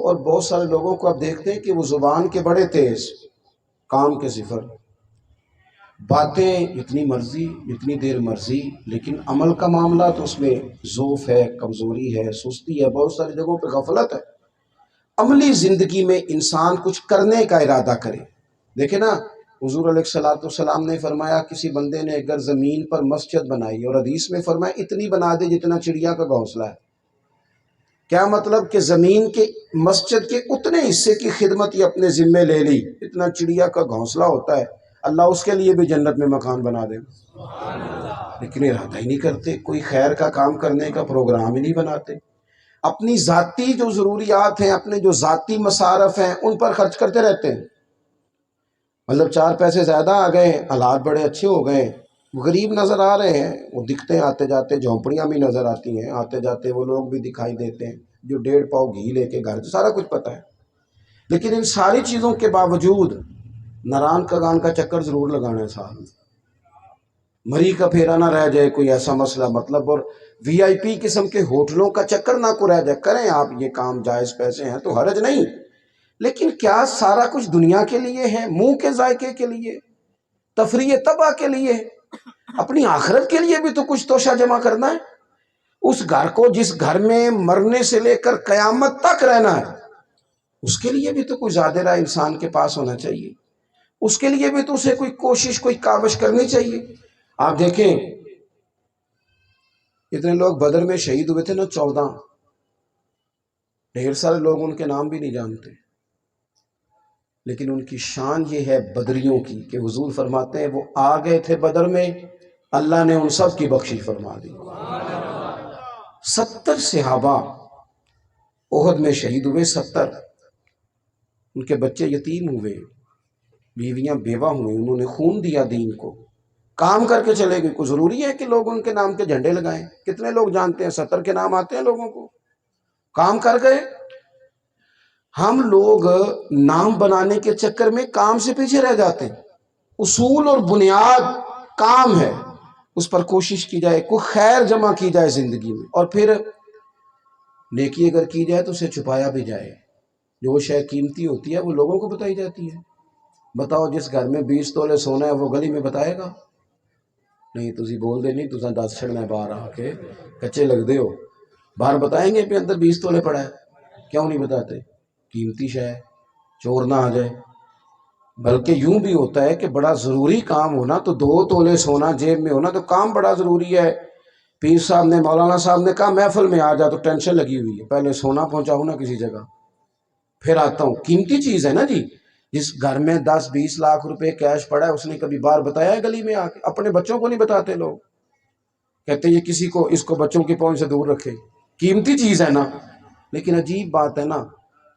اور بہت سارے لوگوں کو آپ دیکھتے ہیں کہ وہ زبان کے بڑے تیز، کام کے صفر، باتیں جتنی مرضی جتنی دیر مرضی، لیکن عمل کا معاملہ تو اس میں ضعف ہے، کمزوری ہے، سستی ہے، بہت ساری جگہوں پہ غفلت ہے۔ عملی زندگی میں انسان کچھ کرنے کا ارادہ کرے۔ دیکھیں نا، حضور علیہ السلام نے فرمایا کسی بندے نے اگر زمین پر مسجد بنائی، اور حدیث میں فرمایا اتنی بنا دے جتنا چڑیا کا گھونسلہ ہے۔ کیا مطلب کہ زمین کے مسجد کے اتنے حصے کی خدمت یہ اپنے ذمے لے لی، اتنا چڑیا کا گھونسلہ ہوتا ہے، اللہ اس کے لیے بھی جنت میں مکان بنا دے۔ لیکن ارادہ ہی نہیں کرتے، کوئی خیر کا کام کرنے کا پروگرام ہی نہیں بناتے، اپنی ذاتی جو ضروریات ہیں، اپنے جو ذاتی مصارف ہیں ان پر خرچ کرتے رہتے ہیں۔ مطلب چار پیسے زیادہ آ گئے، حالات بڑے اچھے ہو گئے، غریب نظر آ رہے ہیں، وہ دکھتے ہیں آتے جاتے، جھونپڑیاں بھی نظر آتی ہیں آتے جاتے، وہ لوگ بھی دکھائی دیتے ہیں جو 1.5 پاؤ گھی لے کے گھر، سارا کچھ پتہ ہے۔ لیکن ان ساری چیزوں کے باوجود ناران کگان کا چکر ضرور لگانا ہے ساتھ میں، مری کا پھیرا نہ رہ جائے کوئی ایسا مسئلہ، مطلب، اور وی آئی پی قسم کے ہوٹلوں کا چکر نہ کو رہ جائے۔ کریں آپ یہ کام، جائز پیسے ہیں تو حرج نہیں، لیکن کیا سارا کچھ دنیا کے لیے ہے؟ منہ کے ذائقے کے لیے، تفریح تباہ کے لیے؟ اپنی آخرت کے لیے بھی تو کچھ توشہ جمع کرنا ہے۔ اس گھر کو جس گھر میں مرنے سے لے کر قیامت تک رہنا ہے، اس کے لیے بھی تو کوئی زیادہ انسان کے پاس ہونا چاہیے، اس کے لیے بھی تو اسے کوئی کوشش، کوئی کاوش کرنی چاہیے۔ آپ دیکھیں اتنے لوگ بدر میں شہید ہوئے تھے نا، 14، ڈھیر سارے لوگ ان کے نام بھی نہیں جانتے، لیکن ان کی شان یہ ہے بدریوں کی کہ حضور فرماتے ہیں وہ آ گئے تھے بدر میں، اللہ نے ان سب کی بخشش فرما دی۔ 70 صحابہ احد میں شہید ہوئے، 70، ان کے بچے یتیم ہوئے، بیویاں بیوہ ہوئیں، انہوں نے خون دیا دین کو، کام کر کے چلے گئے۔ کوئی ضروری ہے کہ لوگ ان کے نام کے جھنڈے لگائیں؟ کتنے لوگ جانتے ہیں 70 کے نام آتے ہیں لوگوں کو؟ کام کر گئے۔ ہم لوگ نام بنانے کے چکر میں کام سے پیچھے رہ جاتے ہیں۔ اصول اور بنیاد کام ہے، اس پر کوشش کی جائے، کوئی خیر جمع کی جائے زندگی میں، اور پھر نیکی اگر کی جائے تو اسے چھپایا بھی جائے۔ جو شے قیمتی ہوتی ہے وہ لوگوں کو بتائی جاتی ہے۔ بتاؤ جس گھر میں 20 تولے سونا ہے وہ گلی میں بتائے گا؟ نہیں، تسی بول دے نہیں، تساں دس چھڑنا ہے باہر آ کے، کچے لگ دے ہو، باہر بتائیں گے پہ اندر 20 تولے پڑا ہے؟ کیوں نہیں بتاتے؟ قیمتی شے ہے، چور نہ آ جائے۔ بلکہ یوں بھی ہوتا ہے کہ بڑا ضروری کام ہونا تو 2 تولے سونا جیب میں ہونا تو کام بڑا ضروری ہے۔ پیر صاحب نے، مولانا صاحب نے کہا محفل میں آ جا تو ٹینشن لگی ہوئی ہے، پہلے سونا پہنچاؤں نا کسی جگہ پھر آتا ہوں۔ قیمتی چیز ہے نا جی۔ جس گھر میں 10-20 لاکھ روپے کیش پڑا ہے اس نے کبھی باہر بتایا ہے گلی میں آ کے؟ اپنے بچوں کو نہیں بتاتے لوگ، کہتے یہ کسی کو، اس کو بچوں کی پہنچ سے دور رکھے، قیمتی چیز ہے نا۔ لیکن عجیب بات ہے نا،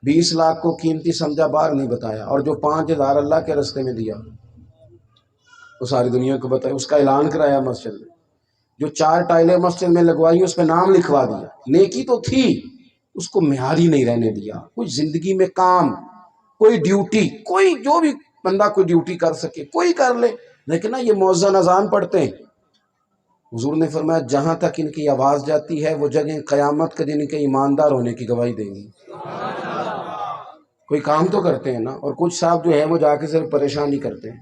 20 لاکھ کو قیمتی سمجھا، باہر نہیں بتایا، اور جو 5,000 اللہ کے راستے میں دیا وہ ساری دنیا کو بتایا، اس کا اعلان کرایا مسجد میں، جو 4 ٹائلیں مسجد میں لگوائی اس پہ نام لکھوا دیا۔ نیکی تو تھی، اس کو معیاری نہیں رہنے دیا۔ کوئی زندگی میں کام، کوئی ڈیوٹی، کوئی جو بھی بندہ کوئی ڈیوٹی کر سکے کوئی کر لے، لیکن نا یہ مؤذن اذان پڑھتے ہیں، حضور نے فرمایا جہاں تک ان کی آواز جاتی ہے وہ جگہ قیامت کے دن کے ایماندار ہونے کی گواہی دیں گی۔ کوئی کام تو کرتے ہیں نا، اور کچھ صاحب جو ہے وہ جا کے صرف پریشان ہی کرتے ہیں،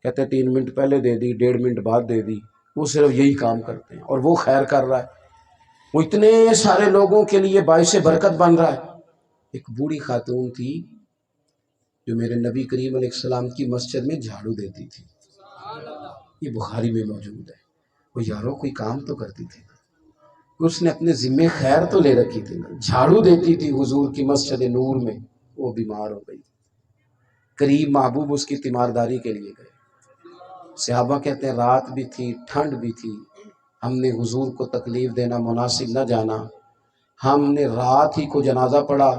کہتے ہیں 3 منٹ پہلے دے دی، 1.5 منٹ بعد دے دی، وہ صرف یہی کام کرتے ہیں، اور وہ خیر کر رہا ہے، وہ اتنے سارے لوگوں کے لیے باعث برکت بن رہا ہے۔ ایک بوڑھی خاتون تھی جو میرے نبی کریم علیہ السلام کی مسجد میں جھاڑو دیتی تھی، یہ بخاری میں موجود ہے۔ وہ یاروں کوئی کام تو کرتی تھی، اس نے اپنے ذمے خیر تو لے رکھی تھی، جھاڑو دیتی تھی حضور کی مسجد نور میں۔ وہ بیمار ہو گئی، قریب محبوب اس کی تیمارداری کے لیے گئے، صحابہ کہتے ہیں رات بھی تھی، ٹھنڈ بھی تھی، ہم نے حضور کو تکلیف دینا مناسب نہ جانا، ہم نے رات ہی کو جنازہ پڑھا،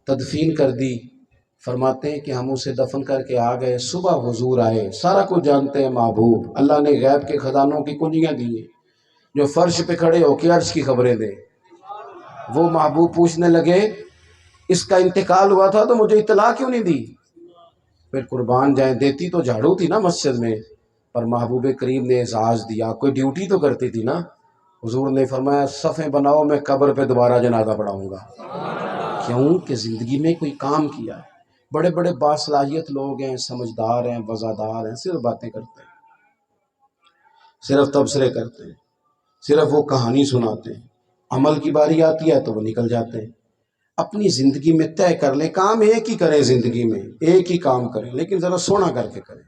تدفین کر دی۔ فرماتے ہیں کہ ہم اسے دفن کر کے آ گئے، صبح حضور آئے، سارا کچھ جانتے ہیں محبوب، اللہ نے غیب کے خزانوں کی کنجیاں دی ہیں، جو فرش پہ کھڑے ہو کے عرش کی خبریں دے۔ وہ محبوب پوچھنے لگے اس کا انتقال ہوا تھا تو مجھے اطلاع کیوں نہیں دی؟ پھر قربان جائیں، دیتی تو جھاڑو تھی نا مسجد میں، پر محبوب کریم نے اعزاز دیا، کوئی ڈیوٹی تو کرتی تھی نا۔ حضور نے فرمایا صفیں بناؤ، میں قبر پہ دوبارہ جنازہ پڑھاؤں گا۔ کیوں کہ زندگی میں کوئی کام کیا ہے. بڑے بڑے باصلاحیت لوگ ہیں، سمجھدار ہیں، وزادار ہیں، صرف باتیں کرتے ہیں، صرف تبصرے کرتے ہیں، صرف وہ کہانی سناتے ہیں. عمل کی باری آتی ہے تو وہ نکل جاتے ہیں. اپنی زندگی میں طے کر لیں، کام ایک ہی کریں، زندگی میں ایک ہی کام کریں، لیکن ذرا سونا کر کے کریں.